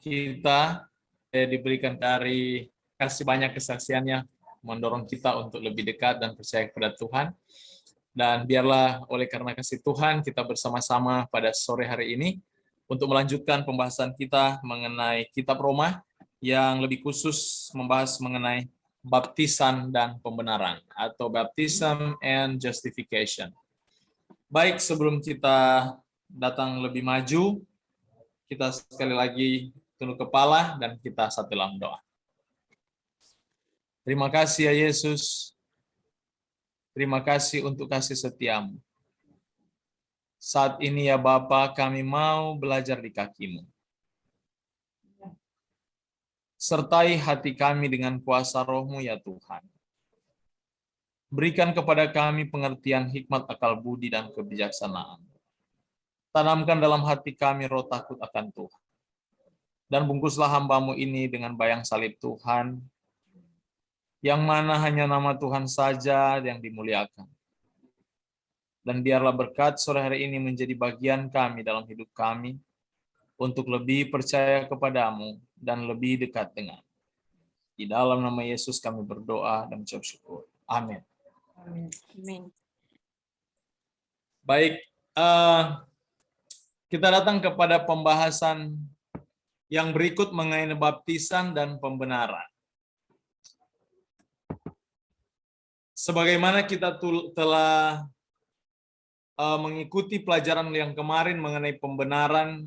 kita diberikan dari kasih banyak kesaksiannya, mendorong kita untuk lebih dekat dan percaya kepada Tuhan. Dan biarlah oleh karena kasih Tuhan kita bersama-sama pada sore hari ini untuk melanjutkan pembahasan kita mengenai kitab Roma yang lebih khusus membahas mengenai baptisan dan pembenaran atau baptism and justification. Baik, sebelum kita datang lebih maju, kita sekali lagi tunduk kepala dan kita satu dalam doa. Terima kasih ya Yesus. Terima kasih untuk kasih setiamu. Saat ini ya Bapa, kami mau belajar di kaki-Mu. Sertai hati kami dengan kuasa Roh-Mu ya Tuhan. Berikan kepada kami pengertian hikmat akal budi dan kebijaksanaan. Tanamkan dalam hati kami roh takut akan Tuhan. Dan bungkuslah hamba-Mu ini dengan bayang salib Tuhan, yang mana hanya nama Tuhan saja yang dimuliakan. Dan biarlah berkat sore hari ini menjadi bagian kami dalam hidup kami, untuk lebih percaya kepadamu dan lebih dekat dengan. Di dalam nama Yesus kami berdoa dan mengucap syukur. Amin. Amin. Baik, kita datang kepada pembahasan yang berikut mengenai baptisan dan pembenaran. Sebagaimana kita telah mengikuti pelajaran yang kemarin mengenai pembenaran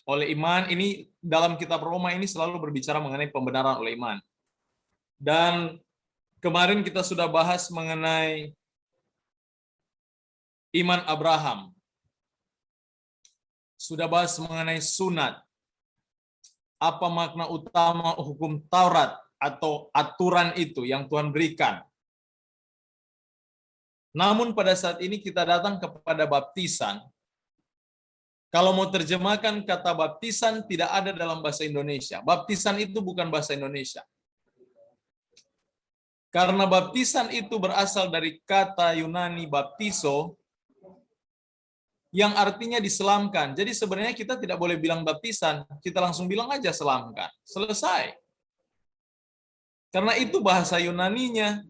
oleh iman, ini dalam kitab Roma ini selalu berbicara mengenai pembenaran oleh iman. Dan kemarin kita sudah bahas mengenai iman Abraham. Sudah bahas mengenai sunat. Apa makna utama hukum Taurat atau aturan itu yang Tuhan berikan. Namun pada saat ini kita datang kepada baptisan. Kalau mau terjemahkan kata baptisan tidak ada dalam bahasa Indonesia. Baptisan itu bukan bahasa Indonesia. Karena baptisan itu berasal dari kata Yunani baptizo yang artinya diselamkan. Jadi sebenarnya kita tidak boleh bilang baptisan, kita langsung bilang aja selamkan. Selesai. Karena itu bahasa Yunaninya.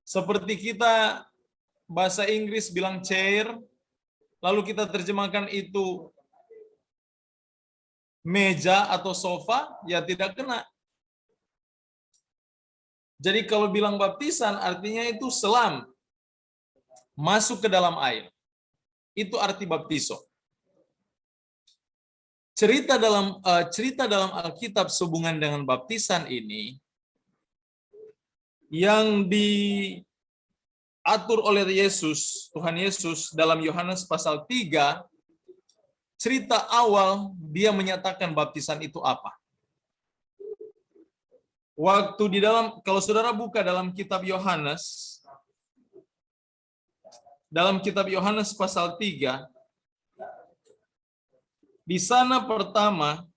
Seperti kita bahasa Inggris bilang chair, lalu kita terjemahkan itu meja atau sofa, ya tidak kena. Jadi kalau bilang baptisan artinya itu selam, masuk ke dalam air. Itu arti baptiso. Cerita dalam Alkitab sehubungan dengan baptisan ini yang diatur oleh Yesus, Tuhan Yesus dalam Yohanes pasal 3, cerita awal dia menyatakan baptisan itu apa. Waktu di dalam, kalau saudara buka dalam kitab Yohanes, pasal 3, di sana pertama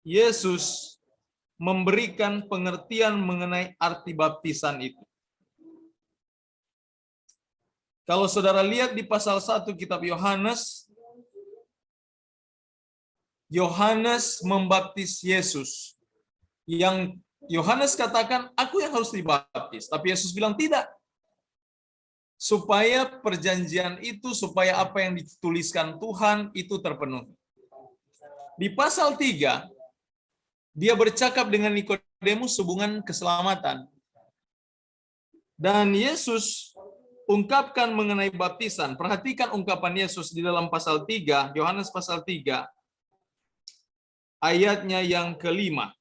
Yesus memberikan pengertian mengenai arti baptisan itu. Kalau saudara lihat di pasal 1 kitab Yohanes, Yohanes membaptis Yesus. Yang Yohanes katakan, aku yang harus dibaptis. Tapi Yesus bilang tidak. Supaya perjanjian itu, supaya apa yang dituliskan Tuhan itu terpenuhi. Di pasal 3, dia bercakap dengan Nikodemus hubungan keselamatan. Dan Yesus ungkapkan mengenai baptisan. Perhatikan ungkapan Yesus di dalam pasal 3, Yohanes pasal 3, ayatnya yang kelima.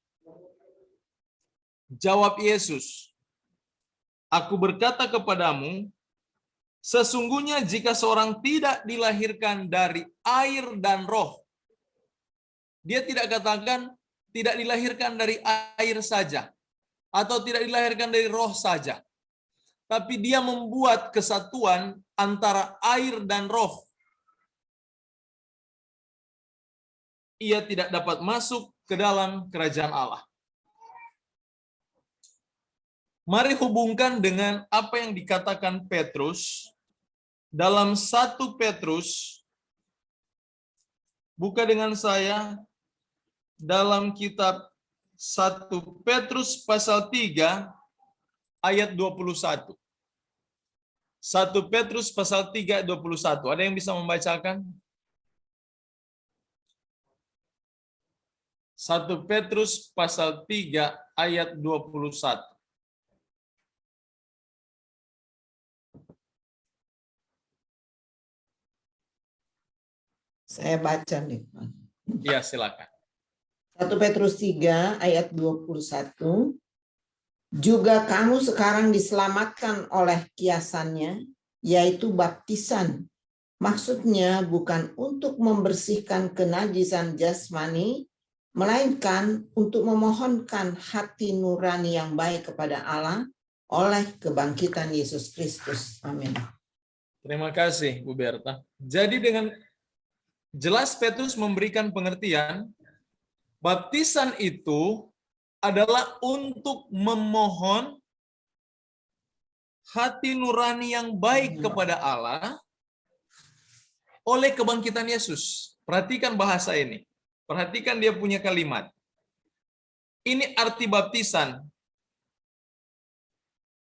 Jawab Yesus, aku berkata kepadamu, sesungguhnya jika seorang tidak dilahirkan dari air dan roh, dia tidak katakan tidak dilahirkan dari air saja, atau tidak dilahirkan dari roh saja. Tapi dia membuat kesatuan antara air dan roh. Ia tidak dapat masuk ke dalam kerajaan Allah. Mari hubungkan dengan apa yang dikatakan Petrus dalam 1 Petrus. Buka dengan saya dalam kitab 1 Petrus pasal 3 ayat 21. 1 Petrus pasal 3 ayat 21. Ada yang bisa membacakan? 1 Petrus pasal 3 ayat 21. Saya baca nih, Pak. Ya, silakan. 1 Petrus 3 ayat 21. Juga kamu sekarang diselamatkan oleh kiasannya, yaitu baptisan. Maksudnya bukan untuk membersihkan kenajisan jasmani, melainkan untuk memohonkan hati nurani yang baik kepada Allah oleh kebangkitan Yesus Kristus. Amin. Terima kasih, Bu Berta. Jadi dengan jelas Petrus memberikan pengertian, baptisan itu adalah untuk memohon hati nurani yang baik kepada Allah oleh kebangkitan Yesus. Perhatikan bahasa ini. Perhatikan dia punya kalimat. Ini arti baptisan.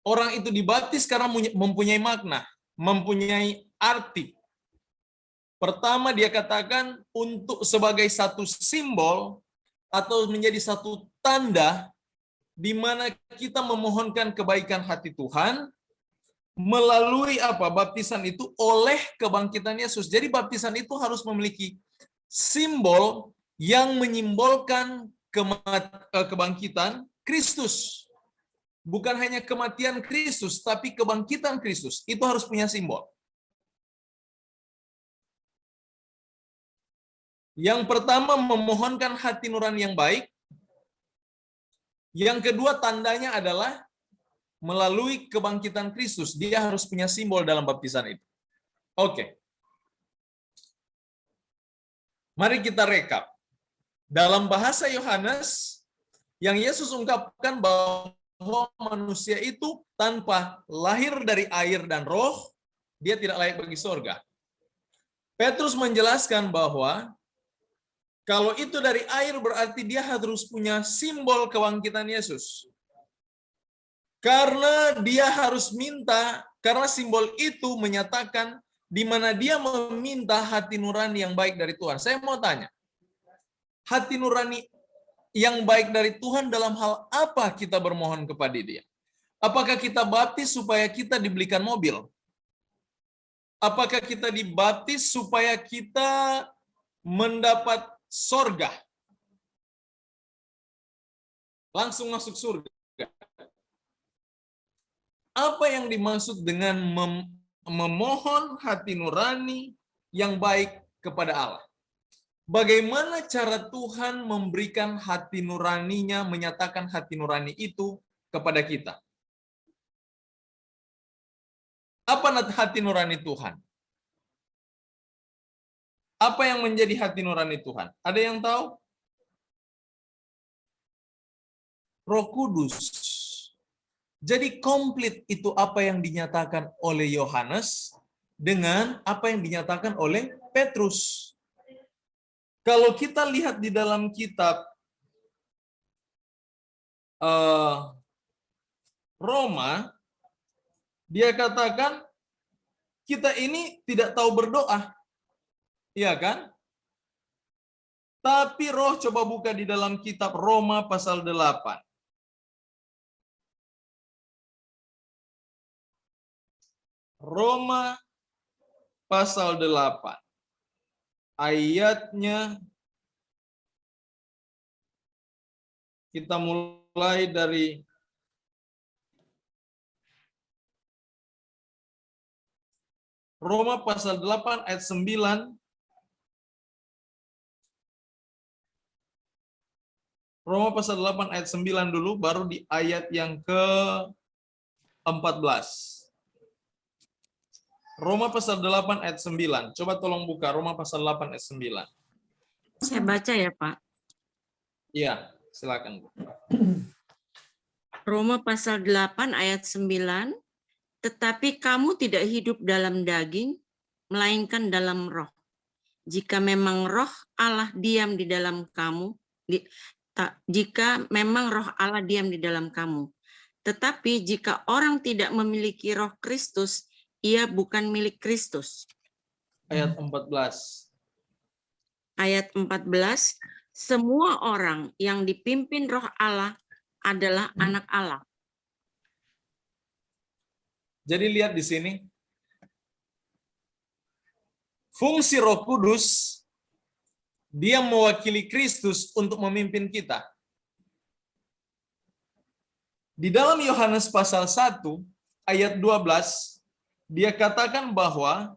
Orang itu dibaptis karena mempunyai makna, mempunyai arti. Pertama dia katakan untuk sebagai satu simbol atau menjadi satu tanda di mana kita memohonkan kebaikan hati Tuhan melalui apa? Baptisan itu oleh kebangkitan Yesus. Jadi baptisan itu harus memiliki simbol yang menyimbolkan kebangkitan Kristus. Bukan hanya kematian Kristus, tapi kebangkitan Kristus. Itu harus punya simbol. Yang pertama memohonkan hati nurani yang baik. Yang kedua tandanya adalah melalui kebangkitan Kristus. Dia harus punya simbol dalam baptisan itu. Oke. Mari kita rekap. Dalam bahasa Yohanes, yang Yesus ungkapkan bahwa manusia itu tanpa lahir dari air dan roh, dia tidak layak bagi surga. Petrus menjelaskan bahwa kalau itu dari air berarti dia harus punya simbol kebangkitan Yesus. Karena dia harus minta, karena simbol itu menyatakan di mana dia meminta hati nurani yang baik dari Tuhan. Saya mau tanya, hati nurani yang baik dari Tuhan dalam hal apa kita bermohon kepada Dia? Apakah kita baptis supaya kita dibelikan mobil? Apakah kita dibaptis supaya kita mendapat sorga? Langsung masuk surga. Apa yang dimaksud dengan memohon hati nurani yang baik kepada Allah? Bagaimana cara Tuhan memberikan hati nuraninya, menyatakan hati nurani itu kepada kita? Apa hati nurani Tuhan? Apa yang menjadi hati nurani Tuhan? Ada yang tahu? Roh Kudus. Jadi komplit itu apa yang dinyatakan oleh Yohanes dengan apa yang dinyatakan oleh Petrus. Kalau kita lihat di dalam kitab Roma, dia katakan kita ini tidak tahu berdoa. Iya kan? Tapi Roh, coba buka di dalam kitab Roma pasal 8. Roma pasal 8. Ayatnya kita mulai dari Roma pasal 8 ayat 9. Roma pasal 8 ayat 9 dulu, baru di ayat yang ke-14. Roma pasal 8 ayat 9. Coba tolong buka Roma pasal 8 ayat 9. Saya baca ya, Pak. Iya, silakan, Bu. Roma pasal 8 ayat 9. Tetapi kamu tidak hidup dalam daging, melainkan dalam roh. Jika memang roh Allah diam di dalam kamu, jika memang roh Allah diam di dalam kamu. Tetapi jika orang tidak memiliki roh Kristus, ia bukan milik Kristus. Ayat 14. Ayat 14, semua orang yang dipimpin roh Allah adalah anak Allah. Jadi lihat di sini. Fungsi Roh Kudus, dia mewakili Kristus untuk memimpin kita. Di dalam Yohanes pasal 1 ayat 12, dia katakan bahwa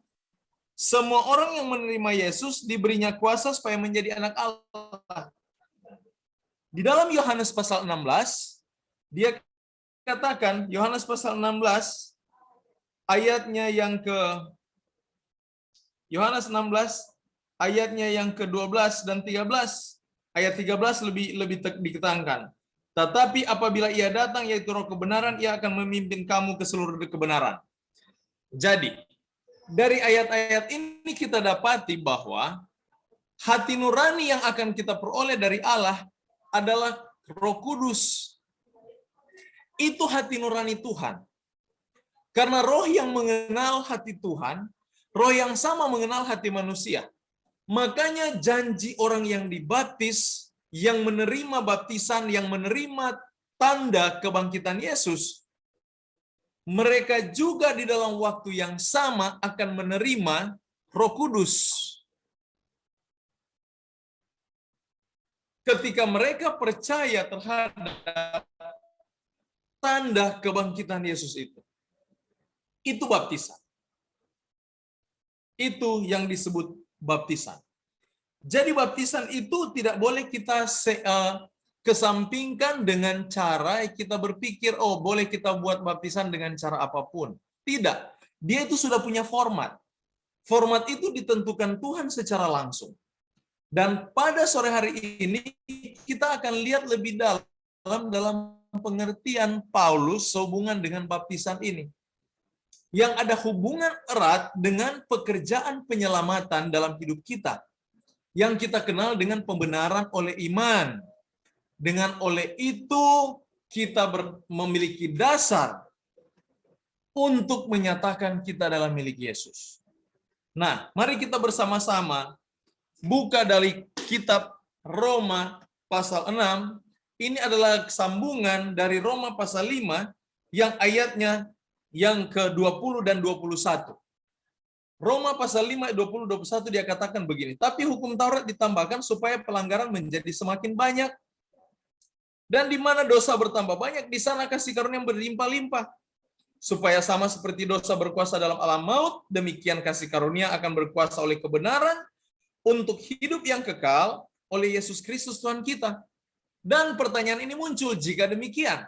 semua orang yang menerima Yesus diberinya kuasa supaya menjadi anak Allah. Di dalam Yohanes pasal 16, dia katakan, Yohanes pasal 16, ayatnya yang ke Yohanes 16 ayatnya yang ke-12 dan 13. Ayat 13 lebih diketankan. Tetapi apabila ia datang yaitu roh kebenaran, ia akan memimpin kamu ke seluruh kebenaran. Jadi, dari ayat-ayat ini kita dapati bahwa hati nurani yang akan kita peroleh dari Allah adalah Roh Kudus. Itu hati nurani Tuhan. Karena roh yang mengenal hati Tuhan, roh yang sama mengenal hati manusia. Makanya janji orang yang dibaptis, yang menerima baptisan, yang menerima tanda kebangkitan Yesus, mereka juga di dalam waktu yang sama akan menerima Roh Kudus. Ketika mereka percaya terhadap tanda kebangkitan Yesus itu baptisan. Itu yang disebut baptisan. Jadi baptisan itu tidak boleh kita kesampingkan dengan cara kita berpikir, oh boleh kita buat baptisan dengan cara apapun. Tidak. Dia itu sudah punya format. Format itu ditentukan Tuhan secara langsung. Dan pada sore hari ini kita akan lihat lebih dalam pengertian Paulus sehubungan dengan baptisan ini. Yang ada hubungan erat dengan pekerjaan penyelamatan dalam hidup kita. Yang kita kenal dengan pembenaran oleh iman. Dengan oleh itu kita memiliki dasar untuk menyatakan kita adalah milik Yesus. Nah, mari kita bersama-sama buka dari kitab Roma pasal 6. Ini adalah sambungan dari Roma pasal 5 yang ayatnya yang ke-20 dan 21. Roma pasal 5, 20-21 dia katakan begini, tapi hukum Taurat ditambahkan supaya pelanggaran menjadi semakin banyak. Dan di mana dosa bertambah banyak, di sana kasih karunia yang berlimpah-limpah. Supaya sama seperti dosa berkuasa dalam alam maut, demikian kasih karunia akan berkuasa oleh kebenaran untuk hidup yang kekal oleh Yesus Kristus Tuhan kita. Dan pertanyaan ini muncul, jika demikian,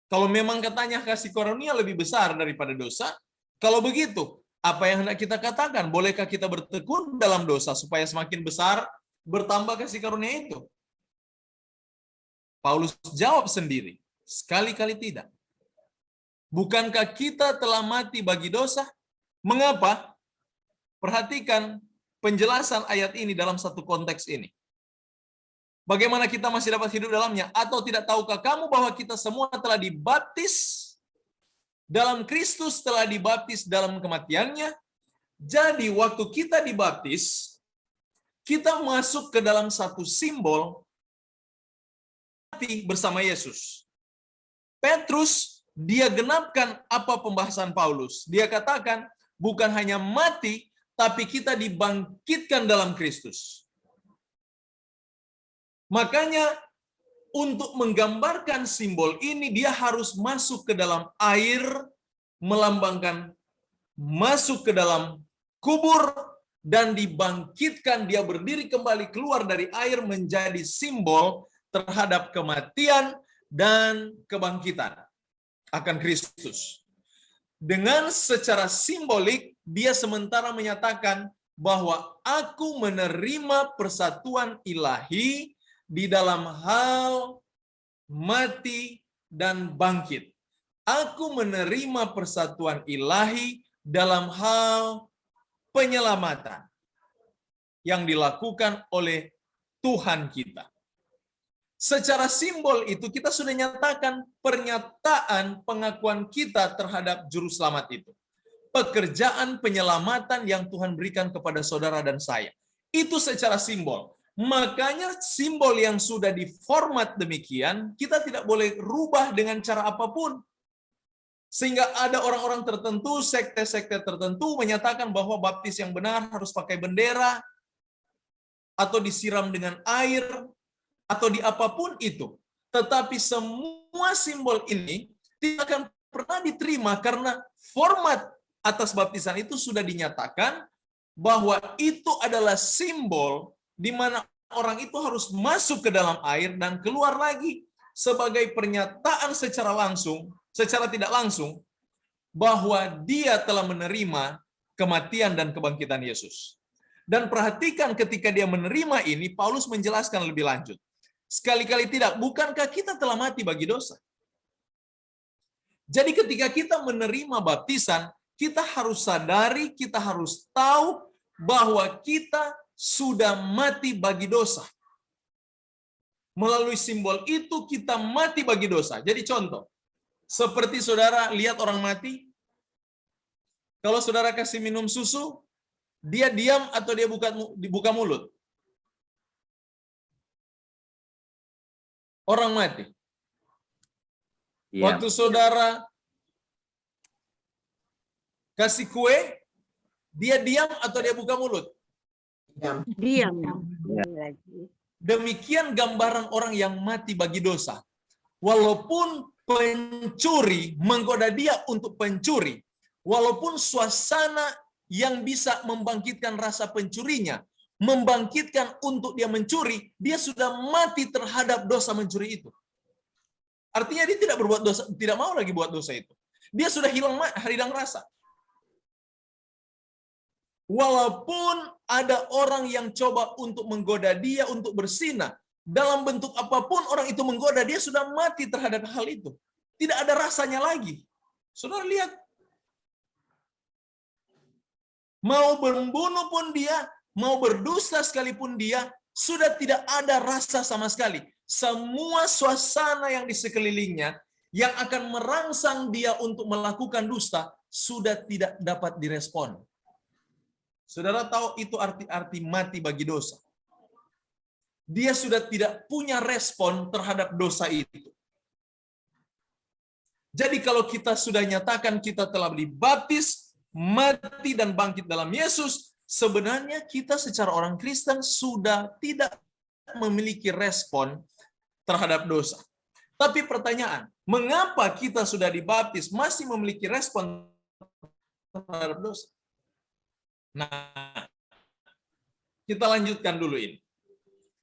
kalau memang katanya kasih karunia lebih besar daripada dosa, kalau begitu, apa yang hendak kita katakan? Bolehkah kita bertekun dalam dosa supaya semakin besar bertambah kasih karunia itu? Paulus jawab sendiri, sekali-kali tidak. Bukankah kita telah mati bagi dosa? Mengapa? Perhatikan penjelasan ayat ini dalam satu konteks ini. Bagaimana kita masih dapat hidup dalamnya? Atau tidak tahukah kamu bahwa kita semua telah dibaptis dalam Kristus, telah dibaptis dalam kematiannya? Jadi waktu kita dibaptis, kita masuk ke dalam satu simbol mati bersama Yesus. Petrus, dia genapkan apa pembahasan Paulus. Dia katakan, bukan hanya mati, tapi kita dibangkitkan dalam Kristus. Makanya untuk menggambarkan simbol ini, dia harus masuk ke dalam air, melambangkan masuk ke dalam kubur, dan dibangkitkan, dia berdiri kembali keluar dari air menjadi simbol terhadap kematian dan kebangkitan akan Kristus. Dengan secara simbolik, dia sementara menyatakan bahwa aku menerima persatuan ilahi di dalam hal mati dan bangkit. Aku menerima persatuan ilahi dalam hal penyelamatan yang dilakukan oleh Tuhan kita. Secara simbol itu kita sudah nyatakan pernyataan pengakuan kita terhadap juru selamat itu. Pekerjaan penyelamatan yang Tuhan berikan kepada saudara dan saya. Itu secara simbol. Makanya simbol yang sudah diformat demikian, kita tidak boleh rubah dengan cara apapun. Sehingga ada orang-orang tertentu, sekte-sekte tertentu menyatakan bahwa baptis yang benar harus pakai bendera, atau disiram dengan air, atau di apapun itu. Tetapi semua simbol ini tidak akan pernah diterima karena format atas baptisan itu sudah dinyatakan bahwa itu adalah simbol di mana orang itu harus masuk ke dalam air dan keluar lagi sebagai pernyataan secara langsung, secara tidak langsung, bahwa dia telah menerima kematian dan kebangkitan Yesus. Dan perhatikan ketika dia menerima ini, Paulus menjelaskan lebih lanjut. Sekali-kali tidak, bukankah kita telah mati bagi dosa? Jadi ketika kita menerima baptisan, kita harus sadari, kita harus tahu bahwa kita sudah mati bagi dosa. Melalui simbol itu kita mati bagi dosa. Jadi contoh, seperti saudara lihat orang mati, kalau saudara kasih minum susu, dia diam atau dia buka mulut? Orang mati. Waktu saudara kasih kue, dia diam atau dia buka mulut? Diam. Demikian gambaran orang yang mati bagi dosa. Walaupun pencuri menggoda dia untuk pencuri, walaupun suasana yang bisa membangkitkan rasa pencurinya, membangkitkan untuk dia mencuri, dia sudah mati terhadap dosa mencuri itu. Artinya dia tidak berbuat dosa, tidak mau lagi buat dosa itu. Dia sudah hilang rasa. Walaupun ada orang yang coba untuk menggoda dia untuk berzina, dalam bentuk apapun orang itu menggoda, dia sudah mati terhadap hal itu. Tidak ada rasanya lagi. Saudara lihat, mau membunuh pun dia, mau berdusta sekalipun dia, sudah tidak ada rasa sama sekali. Semua suasana yang di sekelilingnya yang akan merangsang dia untuk melakukan dusta sudah tidak dapat direspon. Saudara tahu itu arti mati bagi dosa. Dia sudah tidak punya respon terhadap dosa itu. Jadi kalau kita sudah nyatakan kita telah dibaptis, mati dan bangkit dalam Yesus, sebenarnya kita secara orang Kristen sudah tidak memiliki respon terhadap dosa. Tapi pertanyaan, mengapa kita sudah dibaptis masih memiliki respon terhadap dosa? Nah, kita lanjutkan dulu ini.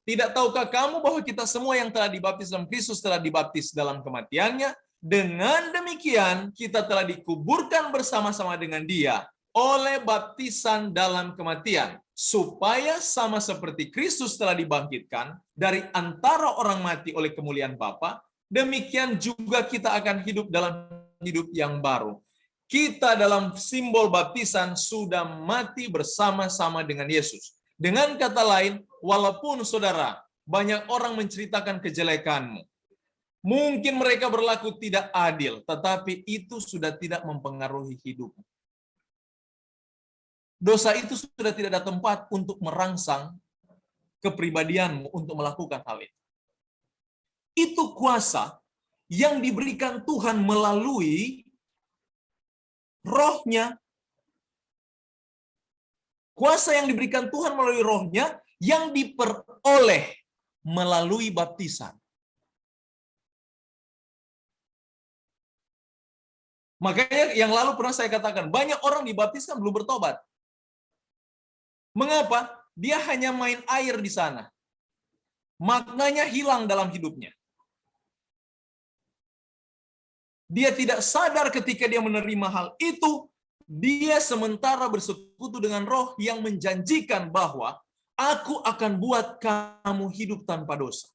Tidak tahukah kamu bahwa kita semua yang telah dibaptis dalam Kristus telah dibaptis dalam kematiannya? Dengan demikian, kita telah dikuburkan bersama-sama dengan Dia oleh baptisan dalam kematian, supaya sama seperti Kristus telah dibangkitkan dari antara orang mati oleh kemuliaan Bapa, demikian juga kita akan hidup dalam hidup yang baru. Kita dalam simbol baptisan sudah mati bersama-sama dengan Yesus. Dengan kata lain, walaupun saudara, banyak orang menceritakan kejelekanmu, mungkin mereka berlaku tidak adil, tetapi itu sudah tidak mempengaruhi hidupmu. Dosa itu sudah tidak ada tempat untuk merangsang kepribadianmu untuk melakukan hal itu. Itu kuasa yang diberikan Tuhan melalui Roh-Nya. Kuasa yang diberikan Tuhan melalui Roh-Nya yang diperoleh melalui baptisan. Makanya yang lalu pernah saya katakan, banyak orang dibaptiskan belum bertobat. Mengapa? Dia hanya main air di sana. Maknanya hilang dalam hidupnya. Dia tidak sadar ketika dia menerima hal itu, dia sementara bersekutu dengan Roh yang menjanjikan bahwa aku akan buat kamu hidup tanpa dosa.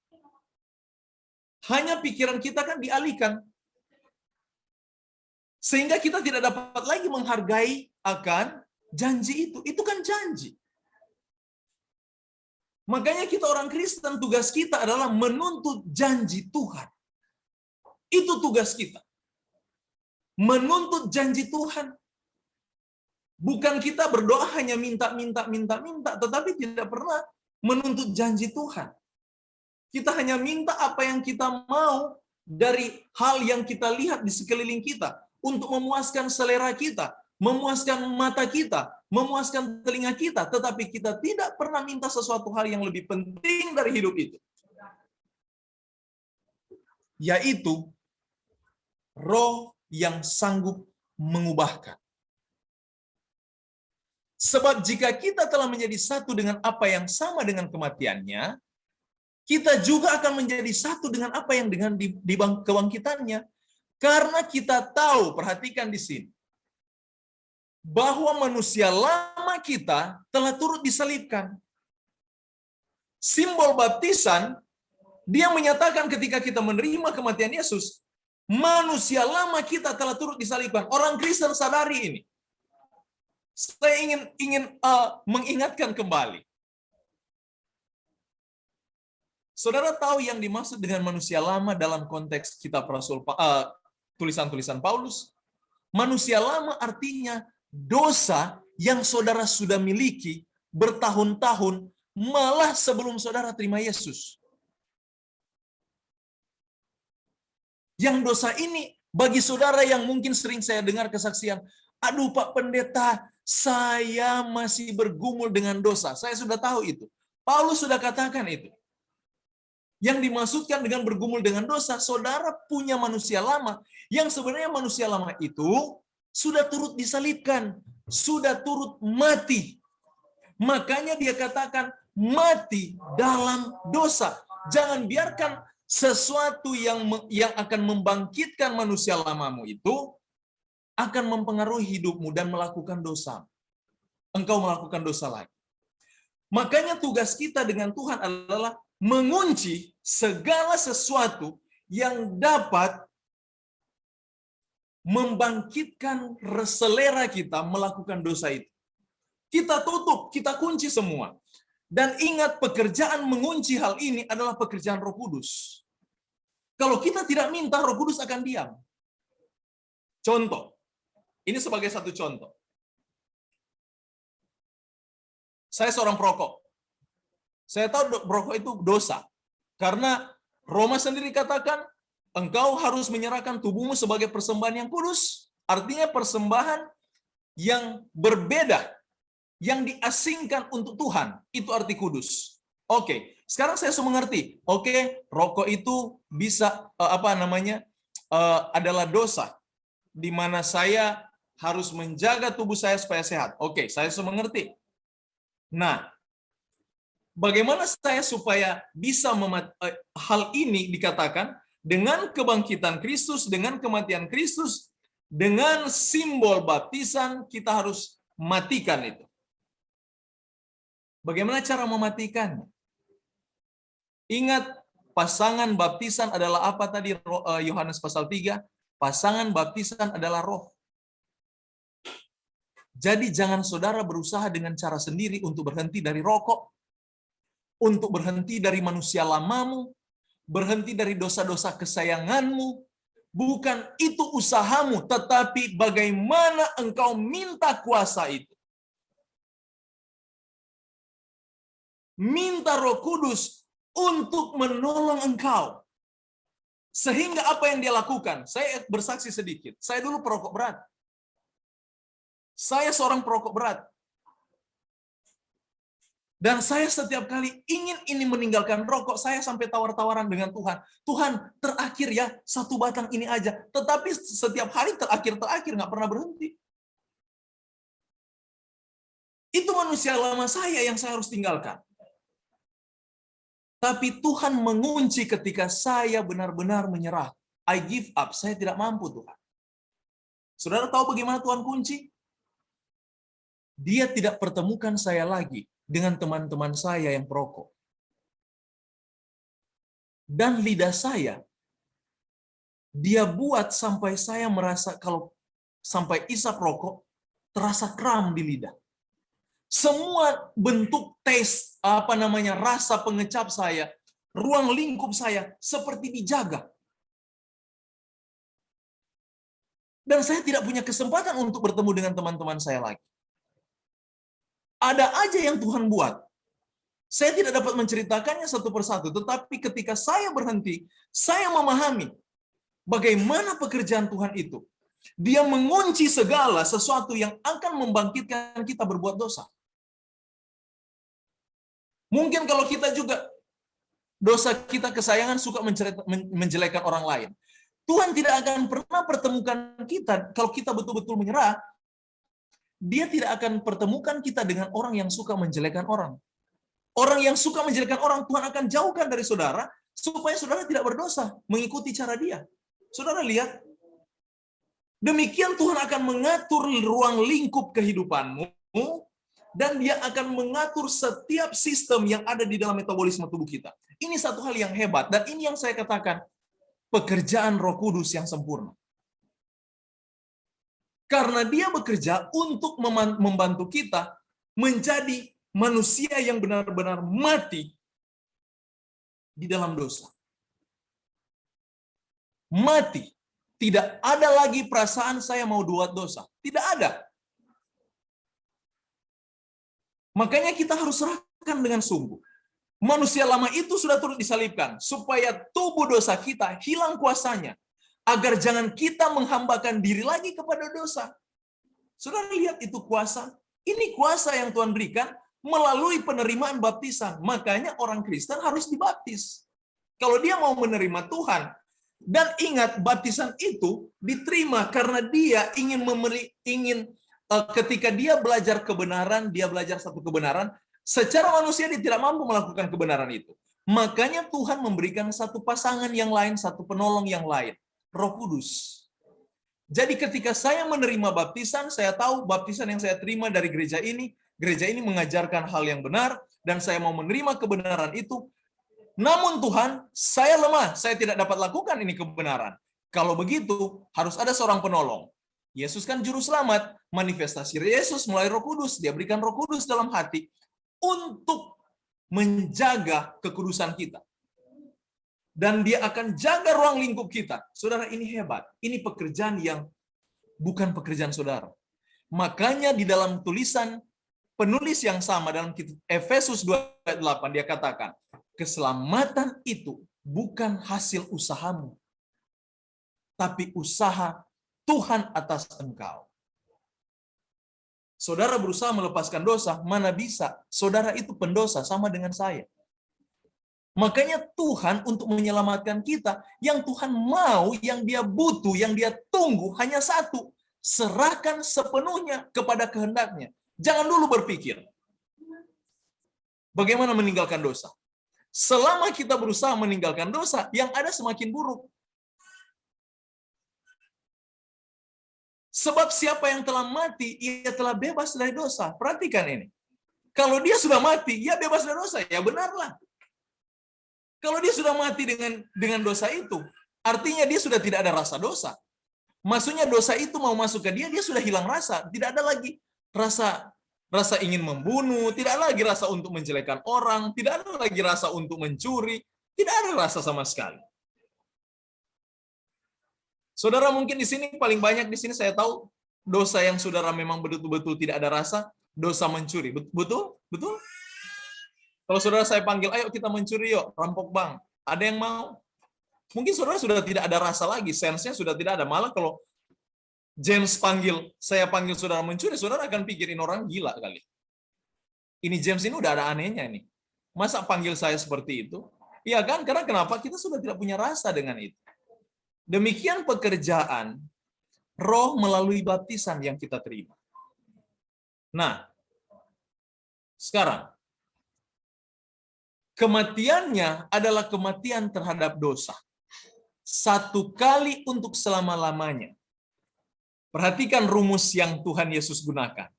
Hanya pikiran kita kan dialihkan. Sehingga kita tidak dapat lagi menghargai akan janji itu. Itu kan janji. Makanya kita orang Kristen, tugas kita adalah menuntut janji Tuhan. Itu tugas kita. Menuntut janji Tuhan. Bukan kita berdoa hanya minta, tetapi tidak pernah menuntut janji Tuhan. Kita hanya minta apa yang kita mau dari hal yang kita lihat di sekeliling kita untuk memuaskan selera kita, memuaskan mata kita, memuaskan telinga kita, tetapi kita tidak pernah minta sesuatu hal yang lebih penting dari hidup itu. Yaitu Roh yang sanggup mengubahkan. Sebab jika kita telah menjadi satu dengan apa yang sama dengan kematiannya, kita juga akan menjadi satu dengan apa yang dengan kebangkitannya. Karena kita tahu, perhatikan di sini, bahwa manusia lama kita telah turut disalibkan. Simbol baptisan, dia menyatakan ketika kita menerima kematian Yesus, manusia lama kita telah turut disalibkan. Orang Kristen sadari ini. Saya ingin mengingatkan kembali. Saudara tahu yang dimaksud dengan manusia lama dalam konteks kitab tulisan-tulisan Paulus? Manusia lama artinya dosa yang saudara sudah miliki bertahun-tahun, malah sebelum saudara terima Yesus. Yang dosa ini bagi saudara yang mungkin sering saya dengar kesaksian, aduh Pak Pendeta, saya masih bergumul dengan dosa. Saya sudah tahu itu. Paulus sudah katakan itu. Yang dimaksudkan dengan bergumul dengan dosa, saudara punya manusia lama, yang sebenarnya manusia lama itu sudah turut disalibkan, sudah turut mati. Makanya dia katakan, mati dalam dosa. Jangan biarkan sesuatu yang akan membangkitkan manusia lamamu itu akan mempengaruhi hidupmu dan melakukan dosa. Engkau melakukan dosa lagi. Makanya tugas kita dengan Tuhan adalah mengunci segala sesuatu yang dapat membangkitkan selera kita melakukan dosa itu. Kita tutup, kita kunci semua. Dan ingat, pekerjaan mengunci hal ini adalah pekerjaan Roh Kudus. Kalau kita tidak minta, Roh Kudus akan diam. Contoh, ini sebagai satu contoh. Saya seorang perokok. Saya tahu perokok itu dosa. Karena Roma sendiri katakan, engkau harus menyerahkan tubuhmu sebagai persembahan yang kudus. Artinya persembahan yang berbeda, yang diasingkan untuk Tuhan. Itu arti kudus. Oke, sekarang saya sudah mengerti. Oke, rokok itu bisa adalah dosa, di mana saya harus menjaga tubuh saya supaya sehat. Oke, saya sudah mengerti. Nah, bagaimana saya supaya bisa hal ini dikatakan dengan kebangkitan Kristus, dengan kematian Kristus, dengan simbol baptisan, kita harus matikan itu. Bagaimana cara mematikannya? Ingat, pasangan baptisan adalah apa tadi Yohanes pasal 3? Pasangan baptisan adalah roh. Jadi jangan saudara berusaha dengan cara sendiri untuk berhenti dari rokok, untuk berhenti dari manusia lamamu, berhenti dari dosa-dosa kesayanganmu. Bukan itu usahamu, tetapi bagaimana engkau minta kuasa itu. Minta Roh Kudus untuk menolong engkau. Sehingga apa yang dia lakukan, saya bersaksi sedikit. Saya dulu perokok berat. Saya seorang perokok berat. Dan saya setiap kali ingin ini meninggalkan rokok, saya sampai tawar-tawaran dengan Tuhan. Tuhan, terakhir ya, 1 batang ini aja. Tetapi setiap hari terakhir nggak pernah berhenti. Itu manusia lama saya yang saya harus tinggalkan. Tapi Tuhan mengunci ketika saya benar-benar menyerah. I give up, saya tidak mampu Tuhan. Saudara tahu bagaimana Tuhan kunci? Dia tidak pertemukan saya lagi dengan teman-teman saya yang perokok. Dan lidah saya, dia buat sampai saya merasa kalau sampai isap rokok, terasa kram di lidah. Semua bentuk tes, rasa pengecap saya, ruang lingkup saya seperti dijaga. Dan saya tidak punya kesempatan untuk bertemu dengan teman-teman saya lagi. Ada aja yang Tuhan buat. Saya tidak dapat menceritakannya satu persatu, tetapi ketika saya berhenti, saya memahami bagaimana pekerjaan Tuhan itu. Dia mengunci segala sesuatu yang akan membangkitkan kita berbuat dosa. Mungkin kalau kita juga, dosa kita kesayangan suka menjelekkan orang lain. Tuhan tidak akan pernah pertemukan kita kalau kita betul-betul menyerah. Dia tidak akan pertemukan kita dengan orang yang suka menjelekkan orang. Orang yang suka menjelekkan orang, Tuhan akan jauhkan dari saudara, supaya saudara tidak berdosa, mengikuti cara dia. Saudara lihat, demikian Tuhan akan mengatur ruang lingkup kehidupanmu, dan dia akan mengatur setiap sistem yang ada di dalam metabolisme tubuh kita. Ini satu hal yang hebat, dan ini yang saya katakan, pekerjaan Roh Kudus yang sempurna. Karena dia bekerja untuk membantu kita menjadi manusia yang benar-benar mati di dalam dosa. Mati. Tidak ada lagi perasaan saya mau buat dosa. Tidak ada. Makanya kita harus serahkan dengan sungguh. Manusia lama itu sudah turut disalibkan supaya tubuh dosa kita hilang kuasanya, agar jangan kita menghambakan diri lagi kepada dosa. Saudara lihat itu kuasa. Ini kuasa yang Tuhan berikan melalui penerimaan baptisan. Makanya orang Kristen harus dibaptis. Kalau dia mau menerima Tuhan, dan ingat baptisan itu diterima karena dia ketika dia belajar kebenaran, dia belajar satu kebenaran. Secara manusia dia tidak mampu melakukan kebenaran itu. Makanya Tuhan memberikan satu pasangan yang lain, satu penolong yang lain, Roh Kudus. Jadi ketika saya menerima baptisan, saya tahu baptisan yang saya terima dari gereja ini mengajarkan hal yang benar, dan saya mau menerima kebenaran itu. Namun Tuhan, saya lemah, saya tidak dapat lakukan ini kebenaran. Kalau begitu, harus ada seorang penolong. Yesus kan juru selamat, manifestasi Yesus melalui Roh Kudus, dia berikan Roh Kudus dalam hati, untuk menjaga kekudusan kita. Dan dia akan jaga ruang lingkup kita. Saudara, ini hebat. Ini pekerjaan yang bukan pekerjaan saudara. Makanya di dalam tulisan penulis yang sama dalam Efesus 2:8 dia katakan, keselamatan itu bukan hasil usahamu, tapi usaha Tuhan atas engkau. Saudara berusaha melepaskan dosa, mana bisa? Saudara itu pendosa sama dengan saya. Makanya Tuhan untuk menyelamatkan kita, yang Tuhan mau, yang dia butuh, yang dia tunggu hanya satu. Serahkan sepenuhnya kepada kehendaknya. Jangan dulu berpikir bagaimana meninggalkan dosa. Selama kita berusaha meninggalkan dosa, yang ada semakin buruk. Sebab siapa yang telah mati, ia telah bebas dari dosa. Perhatikan ini. Kalau dia sudah mati, ia bebas dari dosa. Ya benarlah. Kalau dia sudah mati dengan dosa itu, artinya dia sudah tidak ada rasa dosa. Maksudnya dosa itu mau masuk ke dia, dia sudah hilang rasa. Tidak ada lagi rasa ingin membunuh, tidak ada lagi rasa untuk menjelekkan orang, tidak ada lagi rasa untuk mencuri, tidak ada rasa sama sekali. Saudara mungkin di sini paling banyak di sini saya tahu dosa yang saudara memang betul-betul tidak ada rasa, dosa mencuri. Betul? Betul? Kalau saudara saya panggil, ayo kita mencuri yuk, rampok bank. Ada yang mau? Mungkin saudara sudah tidak ada rasa lagi, sense-nya sudah tidak ada. Malah kalau James saya panggil saudara mencuri, saudara akan pikirin orang gila kali. Ini James ini udah ada anehnya nih. Masa panggil saya seperti itu? Iya kan? Karena kenapa? Kita sudah tidak punya rasa dengan itu. Demikian pekerjaan Roh melalui baptisan yang kita terima. Nah, sekarang kematiannya adalah kematian terhadap dosa. Satu kali untuk selama-lamanya. Perhatikan rumus yang Tuhan Yesus gunakan.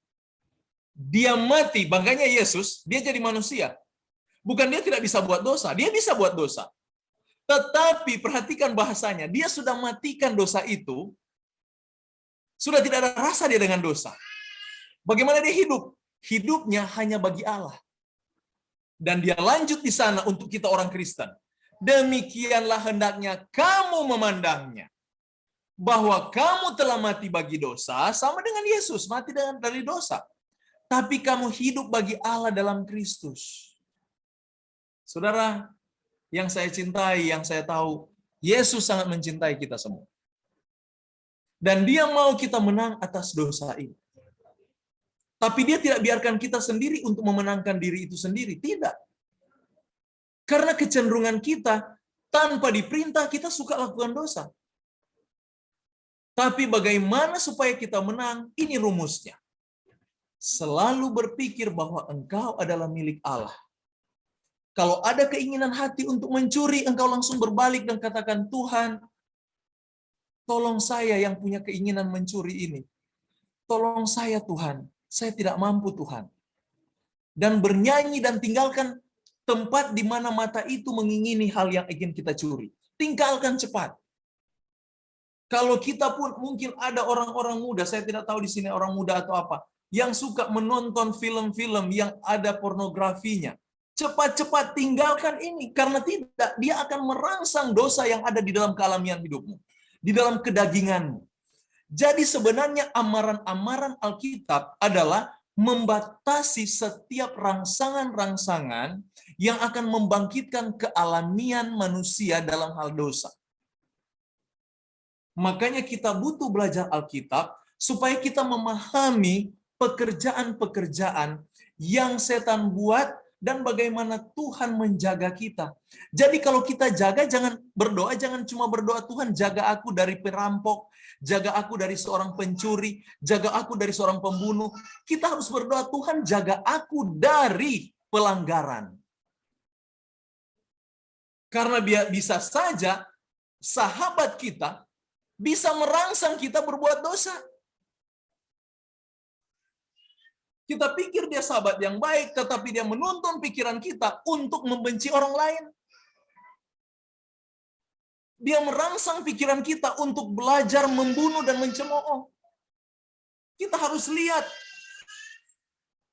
Dia mati, makanya Yesus, dia jadi manusia. Bukan dia tidak bisa buat dosa, dia bisa buat dosa. Tetapi perhatikan bahasanya, dia sudah matikan dosa itu, sudah tidak ada rasa dia dengan dosa. Bagaimana dia hidup? hidupnya hanya bagi Allah. Dan dia lanjut di sana untuk kita orang Kristen. Demikianlah hendaknya kamu memandangnya. Bahwa kamu telah mati bagi dosa, sama dengan Yesus, mati dari dosa. Tapi kamu hidup bagi Allah dalam Kristus. Saudara, yang saya cintai, yang saya tahu, Yesus sangat mencintai kita semua. Dan dia mau kita menang atas dosa ini. Tapi dia tidak biarkan kita sendiri untuk memenangkan diri itu sendiri. Tidak. Karena kecenderungan kita, tanpa diperintah, kita suka lakukan dosa. Tapi bagaimana supaya kita menang? Ini rumusnya. Selalu berpikir bahwa engkau adalah milik Allah. Kalau ada keinginan hati untuk mencuri, engkau langsung berbalik dan katakan, Tuhan, tolong saya yang punya keinginan mencuri ini. Tolong saya Tuhan, saya tidak mampu Tuhan. Dan bernyanyi dan tinggalkan tempat di mana mata itu mengingini hal yang ingin kita curi. Tinggalkan cepat. Kalau kita pun mungkin ada orang-orang muda, saya tidak tahu di sini orang muda atau apa, yang suka menonton film-film yang ada pornografinya. Cepat-cepat tinggalkan ini, karena tidak, dia akan merangsang dosa yang ada di dalam kealamian hidupmu, di dalam kedaginganmu. Jadi sebenarnya amaran-amaran Alkitab adalah membatasi setiap rangsangan-rangsangan yang akan membangkitkan kealamian manusia dalam hal dosa. Makanya kita butuh belajar Alkitab supaya kita memahami pekerjaan-pekerjaan yang setan buat dan bagaimana Tuhan menjaga kita. Jadi kalau kita jaga, jangan berdoa, jangan cuma berdoa, Tuhan jaga aku dari perampok, jaga aku dari seorang pencuri, jaga aku dari seorang pembunuh. Kita harus berdoa, Tuhan jaga aku dari pelanggaran. Karena bisa saja sahabat kita bisa merangsang kita berbuat dosa. Kita pikir dia sahabat yang baik, tetapi dia menuntun pikiran kita untuk membenci orang lain. Dia merangsang pikiran kita untuk belajar membunuh dan mencemooh. Kita harus lihat.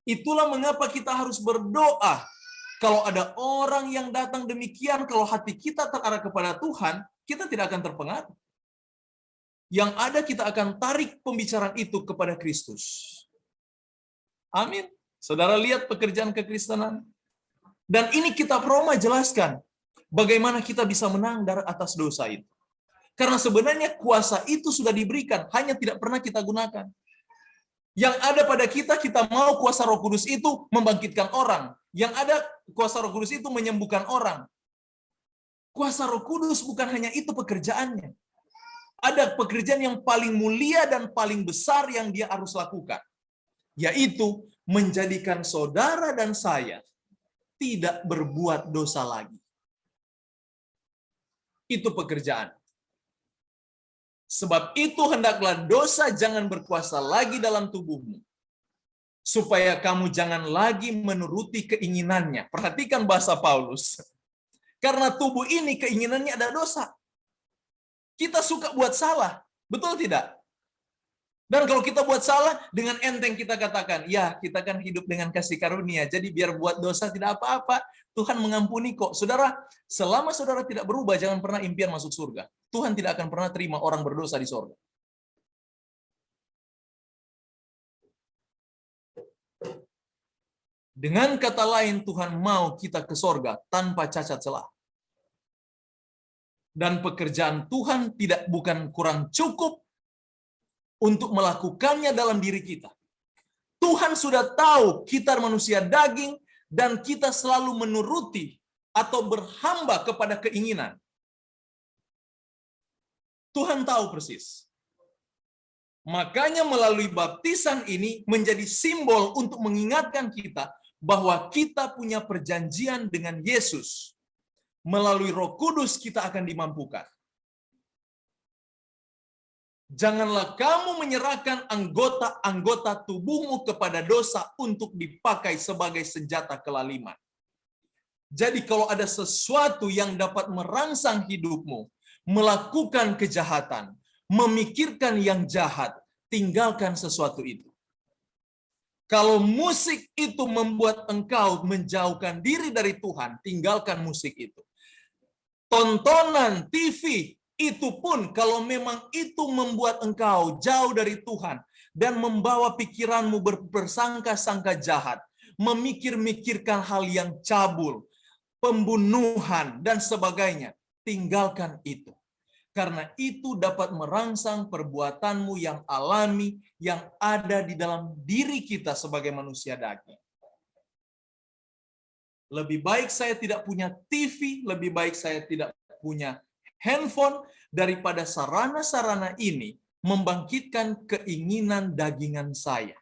Itulah mengapa kita harus berdoa. Kalau ada orang yang datang demikian, kalau hati kita terarah kepada Tuhan, kita tidak akan terpengaruh. Yang ada kita akan tarik pembicaraan itu kepada Kristus. Amin. Saudara lihat pekerjaan kekristenan. Dan ini kitab Roma jelaskan bagaimana kita bisa menang dari atas dosa itu. Karena sebenarnya kuasa itu sudah diberikan, hanya tidak pernah kita gunakan. Yang ada pada kita, kita mau kuasa Roh Kudus itu membangkitkan orang. Yang ada kuasa Roh Kudus itu menyembuhkan orang. Kuasa Roh Kudus bukan hanya itu pekerjaannya. Ada pekerjaan yang paling mulia dan paling besar yang dia harus lakukan. Yaitu menjadikan saudara dan saya tidak berbuat dosa lagi. Itu pekerjaan. Sebab itu hendaklah dosa jangan berkuasa lagi dalam tubuhmu. Supaya kamu jangan lagi menuruti keinginannya. Perhatikan bahasa Paulus. Karena tubuh ini keinginannya ada dosa. Kita suka buat salah. Betul tidak? Dan kalau kita buat salah, dengan enteng kita katakan, ya kita kan hidup dengan kasih karunia, jadi biar buat dosa tidak apa-apa, Tuhan mengampuni kok. Saudara, selama saudara tidak berubah, jangan pernah impian masuk surga. Tuhan tidak akan pernah terima orang berdosa di surga. Dengan kata lain, Tuhan mau kita ke surga tanpa cacat celah. Dan pekerjaan Tuhan bukan kurang cukup untuk melakukannya dalam diri kita. Tuhan sudah tahu kita manusia daging dan kita selalu menuruti atau berhamba kepada keinginan. Tuhan tahu persis. Makanya melalui baptisan ini menjadi simbol untuk mengingatkan kita bahwa kita punya perjanjian dengan Yesus. Melalui Roh Kudus kita akan dimampukan. Janganlah kamu menyerahkan anggota-anggota tubuhmu kepada dosa untuk dipakai sebagai senjata kelaliman. Jadi kalau ada sesuatu yang dapat merangsang hidupmu, melakukan kejahatan, memikirkan yang jahat, tinggalkan sesuatu itu. Kalau musik itu membuat engkau menjauhkan diri dari Tuhan, tinggalkan musik itu. Tontonan TV itu pun kalau memang itu membuat engkau jauh dari Tuhan dan membawa pikiranmu bersangka-sangka jahat, memikir-mikirkan hal yang cabul, pembunuhan, dan sebagainya, tinggalkan itu. Karena itu dapat merangsang perbuatanmu yang alami, yang ada di dalam diri kita sebagai manusia daging. Lebih baik saya tidak punya TV, lebih baik saya tidak punya handphone, daripada sarana-sarana ini membangkitkan keinginan dagingan saya.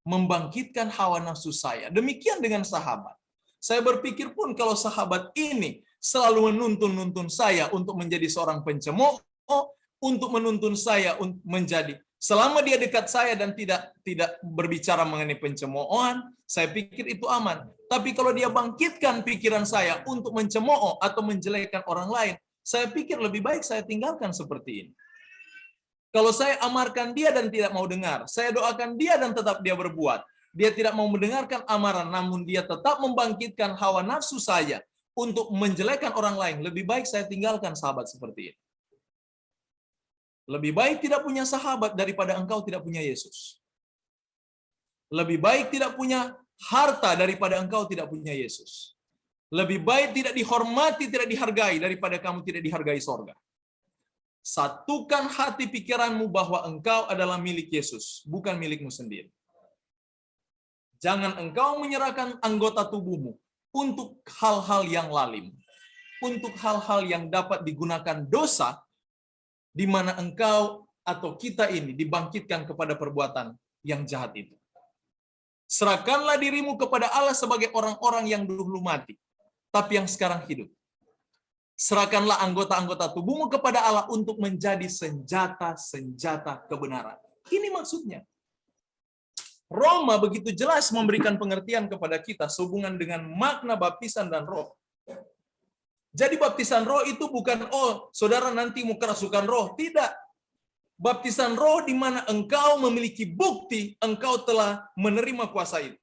Membangkitkan hawa nafsu saya. Demikian dengan sahabat. Saya berpikir pun kalau sahabat ini selalu menuntun saya untuk menjadi seorang pencemooh, untuk menuntun saya untuk menjadi, selama dia dekat saya dan tidak berbicara mengenai pencemoohan, saya pikir itu aman. Tapi kalau dia bangkitkan pikiran saya untuk mencemooh atau menjelekkan orang lain, saya pikir lebih baik saya tinggalkan seperti ini. Kalau saya amarkan dia dan tidak mau dengar, saya doakan dia dan tetap dia berbuat. Dia tidak mau mendengarkan amaran, namun dia tetap membangkitkan hawa nafsu saya untuk menjelekkan orang lain. Lebih baik saya tinggalkan sahabat seperti ini. Lebih baik tidak punya sahabat daripada engkau tidak punya Yesus. Lebih baik tidak punya harta daripada engkau tidak punya Yesus. Lebih baik tidak dihormati, tidak dihargai daripada kamu tidak dihargai sorga. Satukan hati pikiranmu bahwa engkau adalah milik Yesus, bukan milikmu sendiri. Jangan engkau menyerahkan anggota tubuhmu untuk hal-hal yang lalim, untuk hal-hal yang dapat digunakan dosa, di mana engkau atau kita ini dibangkitkan kepada perbuatan yang jahat itu. Serahkanlah dirimu kepada Allah sebagai orang-orang yang dulu mati, tapi yang sekarang hidup. Serahkanlah anggota-anggota tubuhmu kepada Allah untuk menjadi senjata-senjata kebenaran. Ini maksudnya. Roma begitu jelas memberikan pengertian kepada kita sehubungan dengan makna baptisan dan roh. Jadi baptisan roh itu bukan, oh saudara nanti mau kerasukan roh. Tidak. Baptisan roh di mana engkau memiliki bukti engkau telah menerima kuasa itu.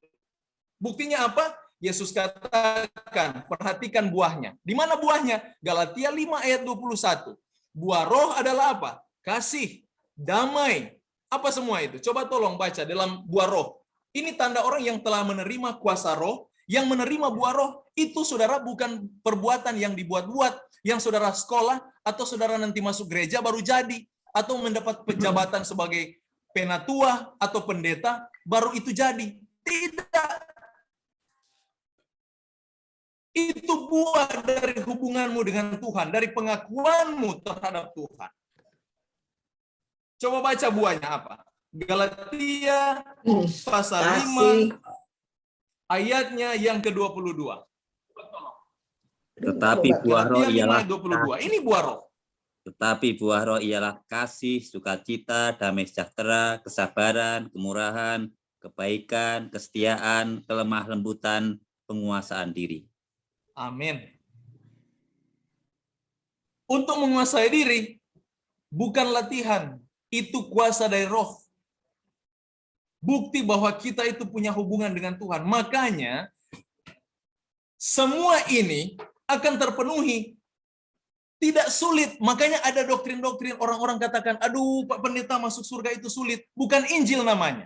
Buktinya apa? Yesus katakan, perhatikan buahnya. Di mana buahnya? Galatia 5 ayat 21. Buah roh adalah apa? Kasih, damai. Apa semua itu? Coba tolong baca dalam buah roh. Ini tanda orang yang telah menerima kuasa roh, yang menerima buah roh. Itu saudara bukan perbuatan yang dibuat-buat, yang saudara sekolah, atau saudara nanti masuk gereja baru jadi, atau mendapat penjabatan sebagai penatua atau pendeta, baru itu jadi. Tidak. Itu buah dari hubunganmu dengan Tuhan, dari pengakuanmu terhadap Tuhan. Coba baca buahnya apa? Galatia pasal 5 ayatnya yang ke-22. Tetapi buah roh ialah 22. Ini buah roh. Tetapi buah roh ialah kasih, sukacita, damai sejahtera, kesabaran, kemurahan, kebaikan, kesetiaan, kelemah lembutan, penguasaan diri. Amin. Untuk menguasai diri bukan latihan, itu kuasa dari roh. Bukti bahwa kita itu punya hubungan dengan Tuhan. Makanya semua ini akan terpenuhi. Tidak sulit. Makanya ada doktrin-doktrin orang-orang katakan, aduh Pak Pendeta masuk surga itu sulit. Bukan Injil namanya.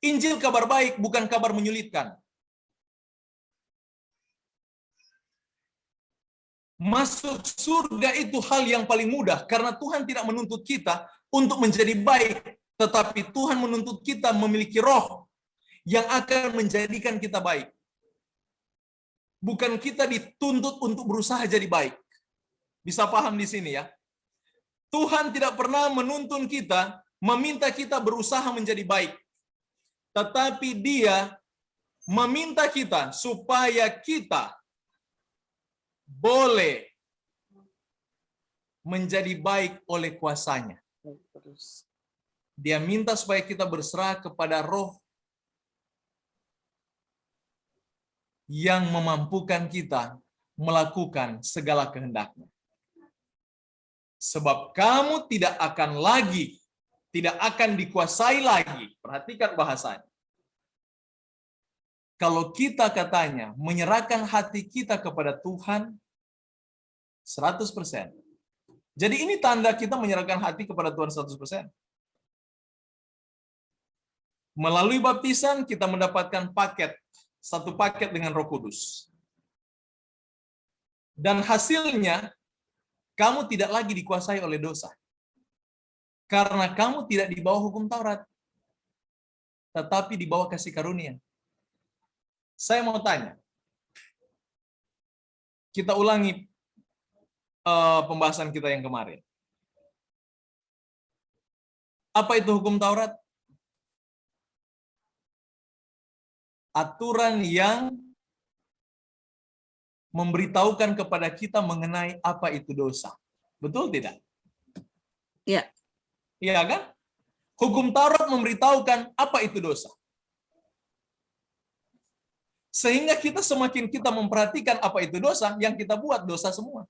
Injil kabar baik, bukan kabar menyulitkan. Masuk surga itu hal yang paling mudah karena Tuhan tidak menuntut kita untuk menjadi baik, tetapi Tuhan menuntut kita memiliki roh yang akan menjadikan kita baik. Bukan kita dituntut untuk berusaha jadi baik. Bisa paham di sini ya? Tuhan tidak pernah menuntun kita, meminta kita berusaha menjadi baik. Tetapi Dia meminta kita supaya kita boleh menjadi baik oleh kuasanya. Dia minta supaya kita berserah kepada roh yang memampukan kita melakukan segala kehendaknya. Sebab kamu tidak akan lagi tidak akan dikuasai lagi. Perhatikan bahasanya. Kalau kita katanya menyerahkan hati kita kepada Tuhan 100%. Jadi ini tanda kita menyerahkan hati kepada Tuhan 100%. Melalui baptisan kita mendapatkan satu paket dengan Roh Kudus. Dan hasilnya kamu tidak lagi dikuasai oleh dosa. Karena kamu tidak di bawah hukum Taurat, tetapi di bawah kasih karunia. Saya mau tanya, kita ulangi pembahasan kita yang kemarin. Apa itu hukum Taurat? Aturan yang memberitahukan kepada kita mengenai apa itu dosa. Betul tidak? Ya. Iya kan? Hukum Taurat memberitahukan apa itu dosa. Sehingga kita semakin kita memperhatikan apa itu dosa, yang kita buat dosa semua.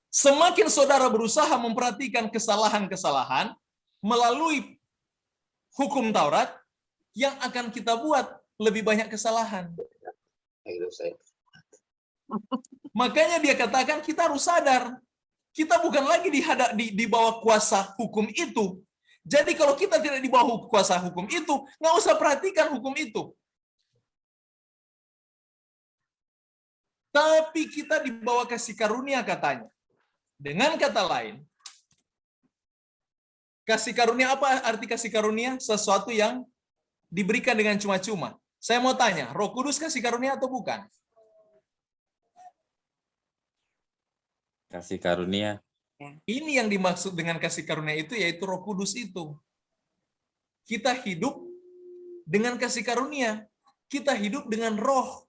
Semakin saudara berusaha memperhatikan kesalahan-kesalahan melalui hukum Taurat, yang akan kita buat lebih banyak kesalahan. Makanya dia katakan kita harus sadar, kita bukan lagi di bawah kuasa hukum itu. Jadi kalau kita tidak di bawah kuasa hukum itu, nggak usah perhatikan hukum itu. Tapi kita di bawah kasih karunia katanya. Dengan kata lain, kasih karunia, apa arti kasih karunia? Sesuatu yang diberikan dengan cuma-cuma. Saya mau tanya, Roh Kudus kasih karunia atau bukan? Kasih karunia. Ini yang dimaksud dengan kasih karunia itu, yaitu Roh Kudus itu. Kita hidup dengan kasih karunia. Kita hidup dengan roh.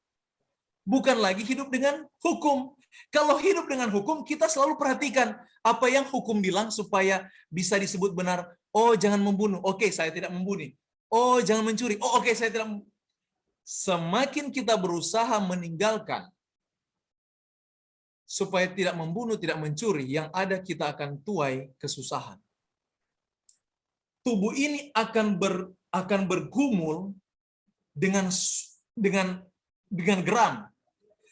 Bukan lagi hidup dengan hukum. Kalau hidup dengan hukum, kita selalu perhatikan apa yang hukum bilang supaya bisa disebut benar. Oh, jangan membunuh. Oke, saya tidak membunuh. Oh, jangan mencuri. Oh, oke, saya tidak. Semakin kita berusaha meninggalkan supaya tidak membunuh, tidak mencuri, yang ada kita akan tuai kesusahan. Tubuh ini akan bergumul dengan geram.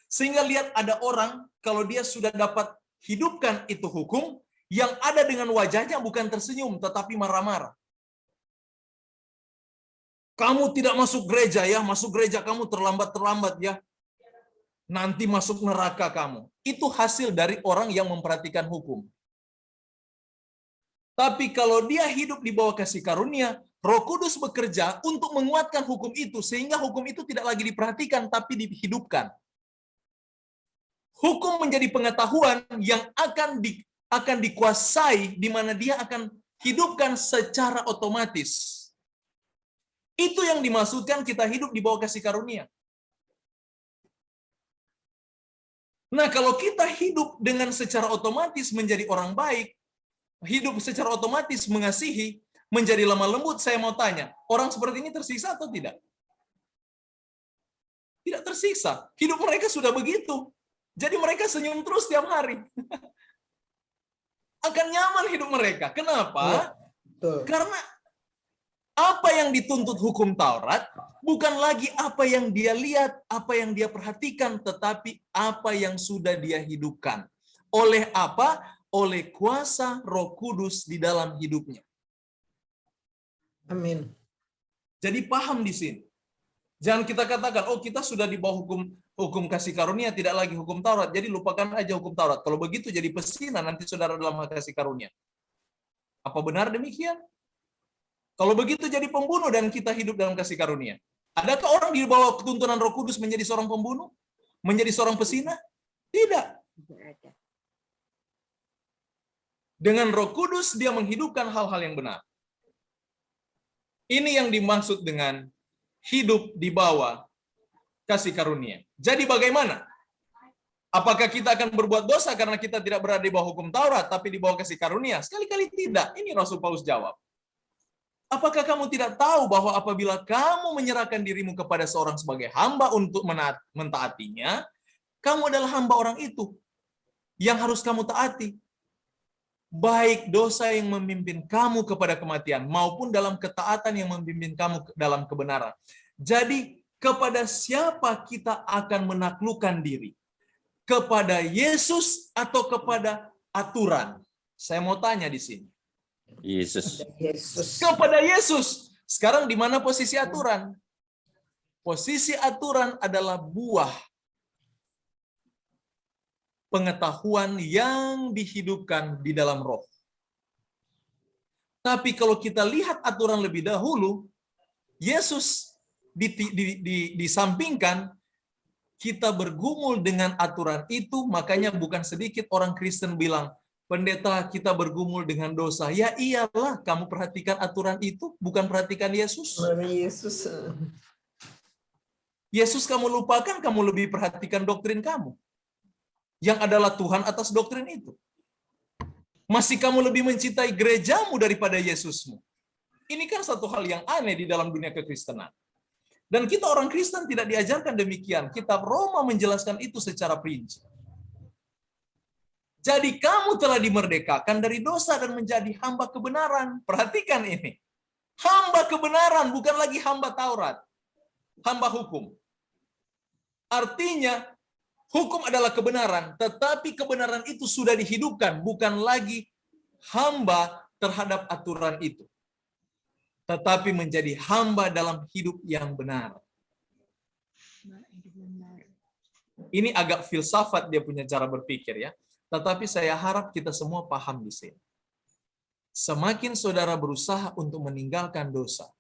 Sehingga lihat ada orang, kalau dia sudah dapat hidupkan itu hukum, yang ada dengan wajahnya bukan tersenyum, tetapi marah-marah. Kamu tidak masuk gereja ya, masuk gereja kamu terlambat ya. Nanti masuk neraka kamu. Itu hasil dari orang yang memperhatikan hukum. Tapi kalau dia hidup di bawah kasih karunia, Roh Kudus bekerja untuk menguatkan hukum itu, sehingga hukum itu tidak lagi diperhatikan, tapi dihidupkan. Hukum menjadi pengetahuan yang akan dikuasai, di mana dia akan hidupkan secara otomatis. Itu yang dimaksudkan kita hidup di bawah kasih karunia. Nah, kalau kita hidup dengan secara otomatis menjadi orang baik, hidup secara otomatis mengasihi, menjadi lemah lembut, saya mau tanya, orang seperti ini tersiksa atau tidak? Tidak tersiksa. Hidup mereka sudah begitu. Jadi mereka senyum terus tiap hari. Akan nyaman hidup mereka. Kenapa? Betul. Karena apa yang dituntut hukum Taurat bukan lagi apa yang dia lihat, apa yang dia perhatikan, tetapi apa yang sudah dia hidupkan. Oleh apa? Oleh kuasa Roh Kudus di dalam hidupnya. Amin. Jadi paham di sini. Jangan kita katakan, oh kita sudah di bawah hukum kasih karunia, tidak lagi hukum Taurat. Jadi lupakan aja hukum Taurat. Kalau begitu jadi pesinan nanti saudara dalam kasih karunia. Apa benar demikian? Kalau begitu jadi pembunuh dan kita hidup dalam kasih karunia. Adakah orang di bawah tuntunan Roh Kudus menjadi seorang pembunuh? Menjadi seorang pesina? Tidak. Dengan Roh Kudus dia menghidupkan hal-hal yang benar. Ini yang dimaksud dengan hidup di bawah kasih karunia. Jadi bagaimana? Apakah kita akan berbuat dosa karena kita tidak berada di bawah hukum Taurat, tapi di bawah kasih karunia? Sekali-kali tidak. Ini Rasul Paulus jawab. Apakah kamu tidak tahu bahwa apabila kamu menyerahkan dirimu kepada seorang sebagai hamba untuk mentaatinya, kamu adalah hamba orang itu yang harus kamu taati. baik dosa yang memimpin kamu kepada kematian maupun dalam ketaatan yang memimpin kamu dalam kebenaran. Jadi kepada siapa kita akan menaklukkan diri? Kepada Yesus atau kepada aturan? Saya mau tanya di sini. Yesus. Yesus. Kepada Yesus. Sekarang di mana posisi aturan? Posisi aturan adalah buah pengetahuan yang dihidupkan di dalam roh. Tapi kalau kita lihat aturan lebih dahulu, Yesus disampingkan, kita bergumul dengan aturan itu, makanya bukan sedikit orang Kristen bilang, pendeta kita bergumul dengan dosa. Ya iyalah, kamu perhatikan aturan itu, bukan perhatikan Yesus. Yesus. Yesus kamu lupakan, kamu lebih perhatikan doktrin kamu. Yang adalah Tuhan atas doktrin itu. Masih kamu lebih mencintai gerejamu daripada Yesusmu. Ini kan satu hal yang aneh di dalam dunia kekristenan. Dan kita orang Kristen tidak diajarkan demikian. Kitab Roma menjelaskan itu secara perinci. Jadi kamu telah dimerdekakan dari dosa dan menjadi hamba kebenaran. Perhatikan ini. Hamba kebenaran, bukan lagi hamba Taurat. Hamba hukum. Artinya, hukum adalah kebenaran, tetapi kebenaran itu sudah dihidupkan, bukan lagi hamba terhadap aturan itu, tetapi menjadi hamba dalam hidup yang benar. Ini agak filsafat dia punya cara berpikir ya, tetapi saya harap kita semua paham di sini. Semakin saudara berusaha untuk meninggalkan dosa,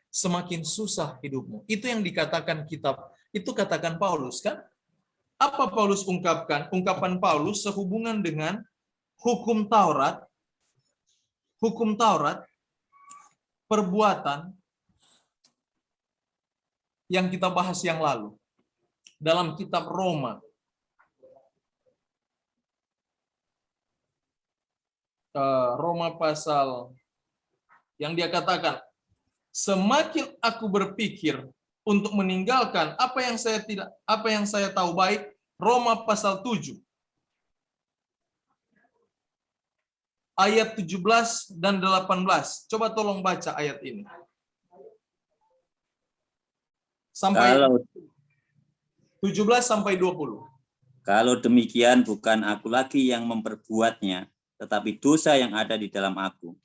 semakin susah hidupmu. Itu yang dikatakan kitab, itu katakan Paulus kan? Apa Paulus ungkapkan? Ungkapan Paulus sehubungan dengan hukum Taurat, perbuatan yang kita bahas yang lalu. Dalam kitab Roma. Roma pasal yang dia katakan, semakin aku berpikir untuk meninggalkan apa yang saya tahu baik, Roma pasal 7 ayat 17 dan 18. Coba tolong baca ayat ini. Sampai 17 sampai 20. Kalau demikian bukan aku lagi yang memperbuatnya, tetapi dosa yang ada di dalam aku.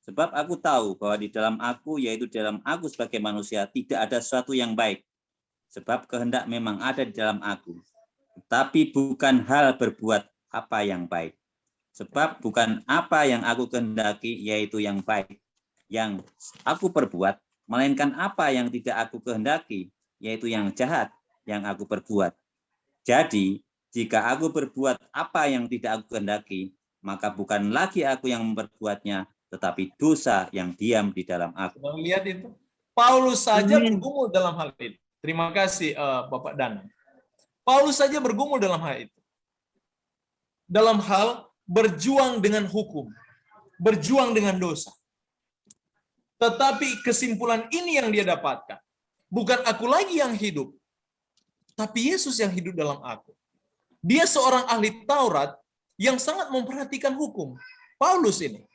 Sebab aku tahu bahwa di dalam aku, yaitu dalam aku sebagai manusia, tidak ada sesuatu yang baik. Sebab kehendak memang ada di dalam aku. Tetapi bukan hal berbuat apa yang baik. Sebab bukan apa yang aku kehendaki, yaitu yang baik, yang aku perbuat, melainkan apa yang tidak aku kehendaki, yaitu yang jahat, yang aku perbuat. Jadi, jika aku berbuat apa yang tidak aku kehendaki, maka bukan lagi aku yang memperbuatnya, tetapi dosa yang diam di dalam aku. Kita lihat itu. Paulus saja bergumul dalam hal itu. Terima kasih Bapak Dana. Paulus saja bergumul dalam hal itu. Dalam hal berjuang dengan hukum. Berjuang dengan dosa. Tetapi kesimpulan ini yang dia dapatkan. Bukan aku lagi yang hidup. Tapi Yesus yang hidup dalam aku. Dia seorang ahli Taurat yang sangat memperhatikan hukum. Paulus ini.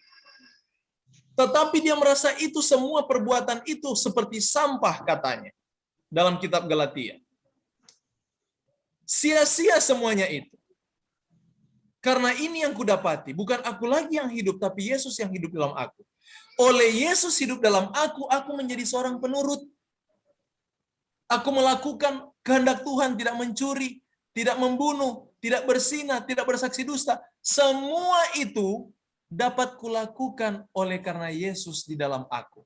Tetapi dia merasa itu semua perbuatan itu seperti sampah katanya. Dalam kitab Galatia. Sia-sia semuanya itu. Karena ini yang kudapati. Bukan aku lagi yang hidup, tapi Yesus yang hidup dalam aku. Oleh Yesus hidup dalam aku menjadi seorang penurut. Aku melakukan kehendak Tuhan, tidak mencuri, tidak membunuh, tidak berzina, tidak bersaksi dusta. Semua itu dapat kulakukan oleh karena Yesus di dalam aku.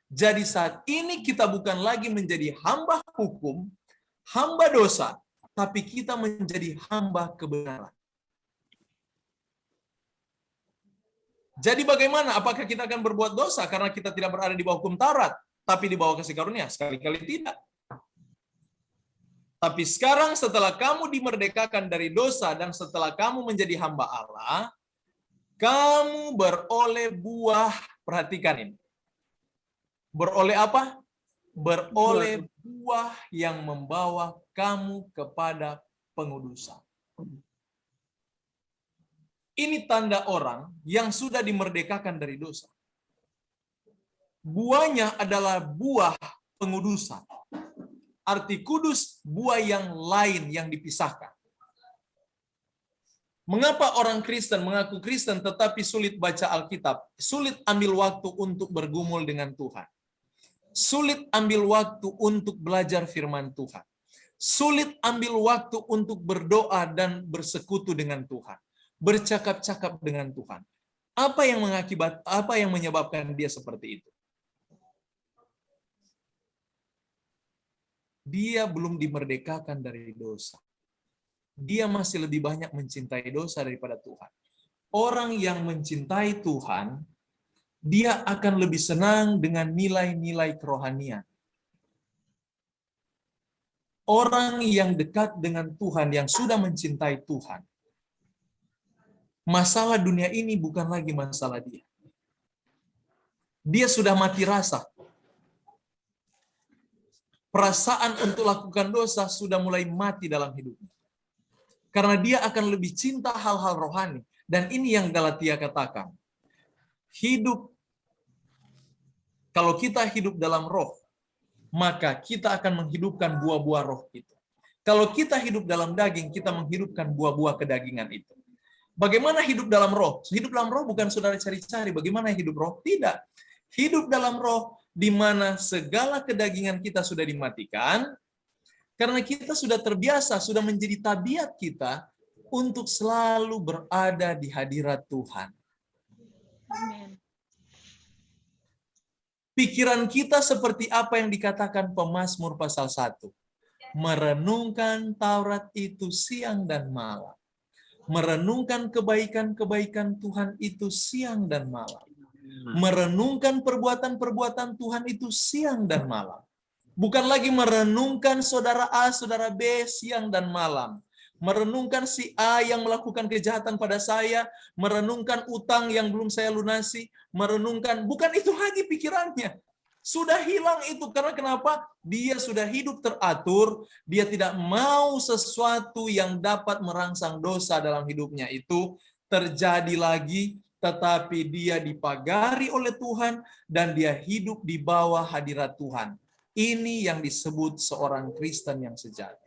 Jadi saat ini kita bukan lagi menjadi hamba hukum, hamba dosa, tapi kita menjadi hamba kebenaran. Jadi bagaimana? Apakah kita akan berbuat dosa karena kita tidak berada di bawah hukum Taurat, tapi di bawah kasih karunia? Sekali-kali tidak. Tapi sekarang setelah kamu dimerdekakan dari dosa dan setelah kamu menjadi hamba Allah, kamu beroleh buah, perhatikan ini. Beroleh apa? Beroleh buah yang membawa kamu kepada pengudusan. Ini tanda orang yang sudah dimerdekakan dari dosa. Buahnya adalah buah pengudusan. Arti kudus, buah yang lain yang dipisahkan. Mengapa orang Kristen mengaku Kristen tetapi sulit baca Alkitab? Sulit ambil waktu untuk bergumul dengan Tuhan. Sulit ambil waktu untuk belajar firman Tuhan. Sulit ambil waktu untuk berdoa dan bersekutu dengan Tuhan. Bercakap-cakap dengan Tuhan. Apa yang menyebabkan dia seperti itu? Dia belum dimerdekakan dari dosa. Dia masih lebih banyak mencintai dosa daripada Tuhan. Orang yang mencintai Tuhan, dia akan lebih senang dengan nilai-nilai kerohanian. Orang yang dekat dengan Tuhan, yang sudah mencintai Tuhan, masalah dunia ini bukan lagi masalah dia. Dia sudah mati rasa. Perasaan untuk lakukan dosa sudah mulai mati dalam hidupnya. Karena dia akan lebih cinta hal-hal rohani. Dan ini yang Galatia katakan. Kalau kita hidup dalam roh, maka kita akan menghidupkan buah-buah roh itu. Kalau kita hidup dalam daging, kita menghidupkan buah-buah kedagingan itu. Bagaimana hidup dalam roh? Hidup dalam roh bukan saudara cari-cari bagaimana hidup roh. Tidak. Hidup dalam roh di mana segala kedagingan kita sudah dimatikan, karena kita sudah terbiasa, sudah menjadi tabiat kita untuk selalu berada di hadirat Tuhan. Amin. Pikiran kita seperti apa yang dikatakan pemazmur pasal 1. Merenungkan Taurat itu siang dan malam. Merenungkan kebaikan-kebaikan Tuhan itu siang dan malam. Merenungkan perbuatan-perbuatan Tuhan itu siang dan malam. Bukan lagi merenungkan saudara A, saudara B siang dan malam. Merenungkan si A yang melakukan kejahatan pada saya, merenungkan utang yang belum saya lunasi, merenungkan, bukan itu lagi pikirannya. Sudah hilang itu, karena kenapa? Dia sudah hidup teratur, dia tidak mau sesuatu yang dapat merangsang dosa dalam hidupnya itu terjadi lagi, tetapi dia dipagari oleh Tuhan dan dia hidup di bawah hadirat Tuhan. Ini yang disebut seorang Kristen yang sejati.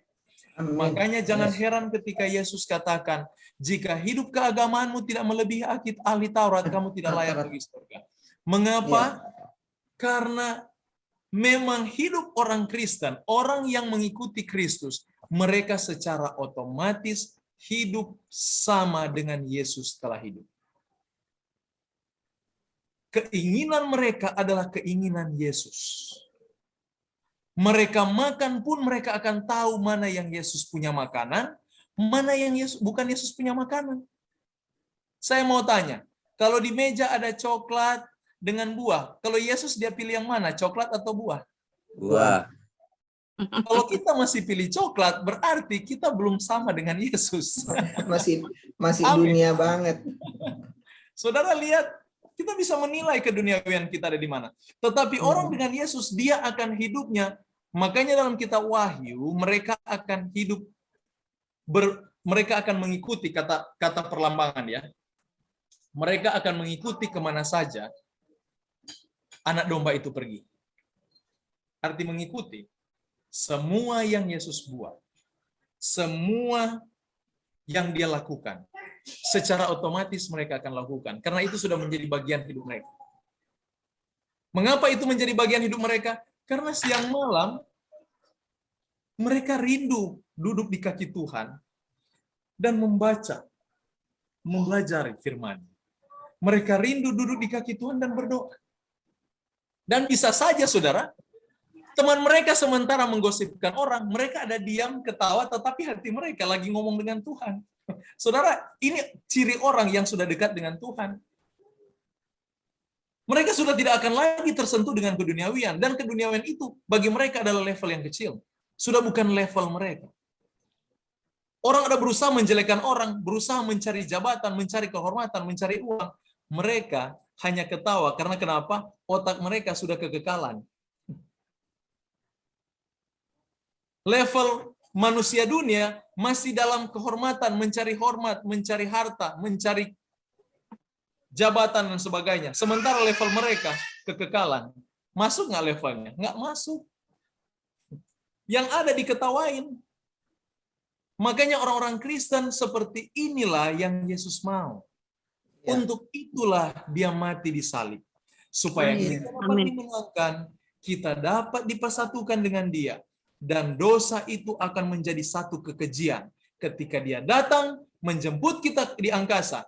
Amin. Makanya jangan heran ketika Yesus katakan, jika hidup keagamaanmu tidak melebihi ahli Taurat, kamu tidak layak bagi surga. Mengapa? Karena memang hidup orang Kristen, orang yang mengikuti Kristus, mereka secara otomatis hidup sama dengan Yesus setelah hidup. Keinginan mereka adalah keinginan Yesus. Mereka makan pun mereka akan tahu mana yang Yesus punya makanan, mana yang bukan Yesus punya makanan. Saya mau tanya, kalau di meja ada coklat dengan buah, kalau Yesus dia pilih yang mana, coklat atau buah? Buah. Kalau kita masih pilih coklat, berarti kita belum sama dengan Yesus. Masih Amin. dunia banget. Saudara lihat, kita bisa menilai keduniawian kita ada di mana. Tetapi orang dengan Yesus, dia akan hidupnya. Makanya dalam kitab Wahyu, mereka akan hidup, mereka akan mengikuti kata perlambangan ya. Mereka akan mengikuti kemana saja anak domba itu pergi. Arti mengikuti semua yang Yesus buat, semua yang dia lakukan, secara otomatis mereka akan lakukan. Karena itu sudah menjadi bagian hidup mereka. Mengapa itu menjadi bagian hidup mereka? Karena siang malam mereka rindu duduk di kaki Tuhan dan membaca, mempelajari firman. Mereka rindu duduk di kaki Tuhan dan berdoa. Dan bisa saja, saudara, teman mereka sementara menggosipkan orang, mereka ada diam, ketawa, tetapi hati mereka lagi ngomong dengan Tuhan. Saudara, ini ciri orang yang sudah dekat dengan Tuhan. Mereka sudah tidak akan lagi tersentuh dengan keduniawian. Dan keduniawian itu bagi mereka adalah level yang kecil. Sudah bukan level mereka. Orang ada berusaha menjelekkan orang, berusaha mencari jabatan, mencari kehormatan, mencari uang. Mereka hanya ketawa. Karena kenapa? Otak mereka sudah kekekalan. Level manusia dunia masih dalam kehormatan, mencari hormat, mencari harta, mencari jabatan dan sebagainya. Sementara level mereka kekekalan. Masuk nggak levelnya? Nggak masuk. Yang ada diketawain. Makanya orang-orang Kristen seperti inilah yang Yesus mau. Ya. Untuk itulah dia mati di salib. Supaya Amin. kita dapat Amin. dimenangkan, kita dapat dipersatukan dengan dia. Dan dosa itu akan menjadi satu kekejian. Ketika dia datang, menjemput kita di angkasa,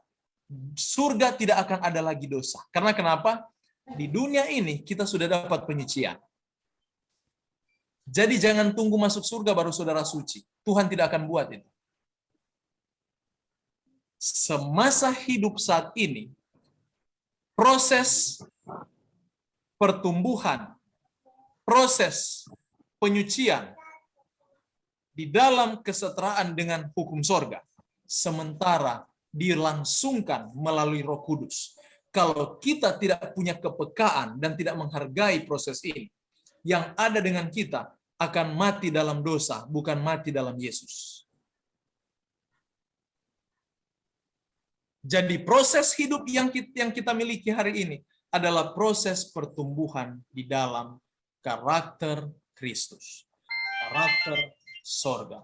surga tidak akan ada lagi dosa. Karena kenapa? Di dunia ini kita sudah dapat penyucian. Jadi jangan tunggu masuk surga baru saudara suci. Tuhan tidak akan buat itu. Semasa hidup saat ini, proses pertumbuhan, proses penyucian di dalam kesetaraan dengan hukum sorga, sementara dilangsungkan melalui Roh Kudus. Kalau kita tidak punya kepekaan dan tidak menghargai proses ini, yang ada dengan kita akan mati dalam dosa, bukan mati dalam Yesus. Jadi proses hidup yang kita miliki hari ini adalah proses pertumbuhan di dalam karakter Kristus, karakter sorga.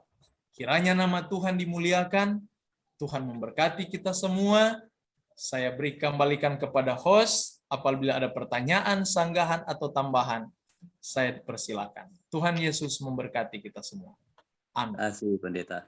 Kiranya nama Tuhan dimuliakan, Tuhan memberkati kita semua. Saya kembalikan kepada host, apabila ada pertanyaan, sanggahan, atau tambahan, saya persilakan. Tuhan Yesus memberkati kita semua. Amin. Terima kasih, Pendeta.